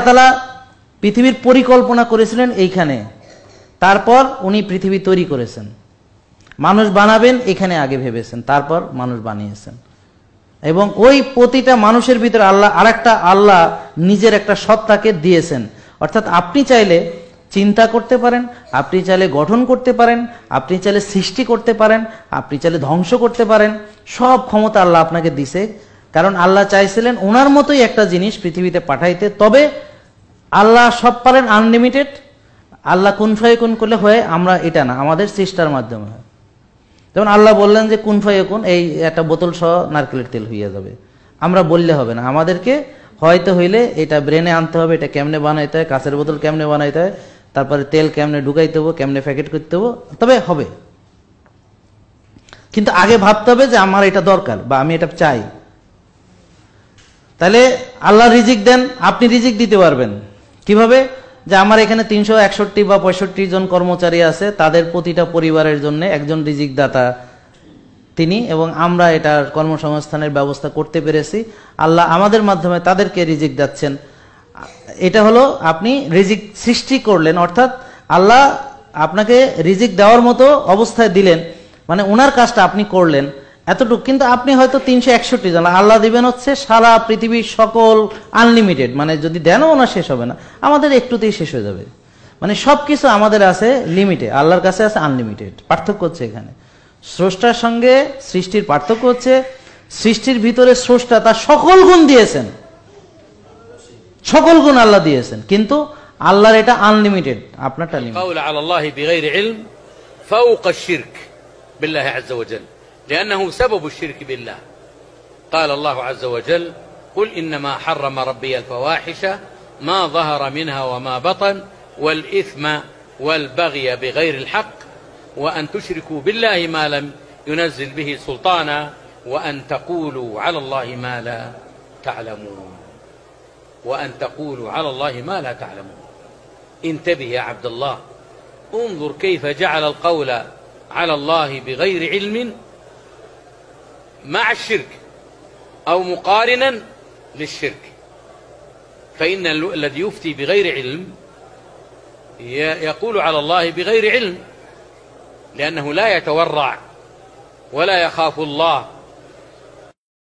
তাআলা পৃথিবীর পরিকল্পনা করেছিলেন এইখানে, তারপর উনি পৃথিবী তৈরি করেছেন। মানুষ বানাবেন এখানে আগে ভেবেছেন, তারপর মানুষ বানিয়েছেন। এবং ওই প্রতিটা মানুষের ভিতরে আল্লাহ আরেকটা আল্লাহ নিজের একটা সত্তাকে দিয়েছেন। অর্থাৎ আপনি চাইলে চিন্তা করতে পারেন, আপনি চাইলে গঠন করতে পারেন, আপনি চাইলে সৃষ্টি করতে পারেন, আপনি চাইলে ধ্বংস করতে পারেন। সব ক্ষমতা আল্লাহ আপনাকে দিছে, কারণ আল্লাহ চাইছিলেন ওনার মতোই একটা জিনিস পৃথিবীতে পাঠাইতে। তবে আল্লাহ সব পারেন, আনলিমিটেড। আল্লাহ কুন ফায়াকুন করলে হয়, আমরা এটা না, আমাদের চেষ্টার মাধ্যমে হয়। যেমন আল্লাহ বললেন যে কুন ফায়াকুন, এই একটা বোতল সহ নারকেলের তেল হইয়া যাবে, আমরা বললে হবে না, আমাদেরকে হয়তো হইলে এটা ব্রেনে আনতে হবে, এটা কেমনে বানাইতে হয়, কাঁচের বোতল কেমনে বানাইতে হয়, তারপরে তেল কেমনে ঢুকাইতে হবে, কেমনে প্যাকেট করতে হবে, তবে হবে। কিন্তু আগে ভাবতে হবে যে আমার এটা দরকার বা আমি এটা চাই। তাহলে আল্লাহ রিজিক দেন, আপনি রিজিক দিতে পারবেন কিভাবে? যে আমার এখানে 361 বা 65 জন কর্মচারী আছে, তাদের প্রতিটা পরিবারের জন্য একজন রিজিক দাতা তিনি, এবং আমরা এটার কর্মসংস্থানের ব্যবস্থা করতে পেরেছি। আল্লাহ আমাদের মাধ্যমে তাদেরকে রিজিক দিচ্ছেন। এটা হলো আপনি রিজিক সৃষ্টি করলেন, অর্থাৎ আল্লাহ আপনাকে রিজিক দেওয়ার মতো অবস্থায় দিলেন, মানে ওনার কাজটা আপনি করলেন এতটুকু। কিন্তু আপনি হয়তো 361 জন, আল্লাহ দিবেন হচ্ছে সারা পৃথিবীর সকল আনলিমিটেড, মানে যদি দেনও না শেষ হবে না, আমাদের একটুতেই শেষ হয়ে যাবে। মানে সবকিছু আমাদের আছে লিমিটে, আল্লাহর কাছে আছে আনলিমিটেড। পার্থক্য হচ্ছে এখানে স্রষ্টার সঙ্গে সৃষ্টির পার্থক্য হচ্ছে, সৃষ্টির ভিতরে স্রষ্টা তার সকল গুণ দিয়েছেন, সকল গুণ আল্লাহ দিয়েছেন, কিন্তু আল্লাহর এটা আনলিমিটেড, আপনারটা লিমিটেড। قول على الله بغير علم فوق الشرك بالله عز وجل، لأنه سبب الشرك بالله. قال الله عز وجل: قل إنما حرم ربي الفواحش ما ظهر منها وما بطن والإثم والبغي بغير الحق وأن تشركوا بالله ما لم ينزل به سلطانا وأن تقولوا على الله ما لا تعلمون. وأن تقولوا على الله ما لا تعلمون. انتبه يا عبد الله، انظر كيف جعل القول على الله بغير علم مع الشرك أو مقارنا للشرك. فإن الذي يفتي بغير علم يقول على الله بغير علم، لأنه لا يتورع ولا يخاف الله